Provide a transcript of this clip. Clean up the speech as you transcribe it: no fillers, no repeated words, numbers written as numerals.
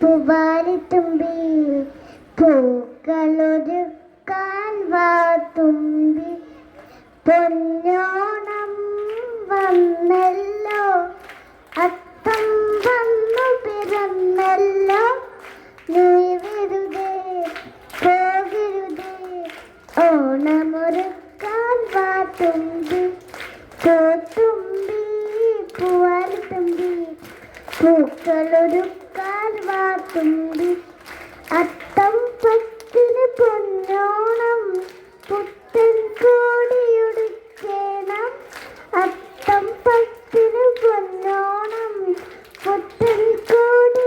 പൂവാലിത്തുമ്പി പൂക്കളൊരുക്കാൻ വാ തുമ്പി പൊന്നോണം വന്നല്ലോ അത്തം വന്നു പിറന്നല്ലോ നീ വെറുതെ പോകരുതേ ഓണമൊരുക്കാൻ വാ തുമ്പി പൂത്തുമ്പി പൂവാലിത്തുമ്പി പൂക്കളൊരുക്കാൻ വാ തുമ്പി അത്തം പത്തിന് പൊന്നോണം പുത്തൻ കോടിയൊടുക്കേണം അത്തം പത്തിന് പൊന്നോണം പുത്തൻ കോടി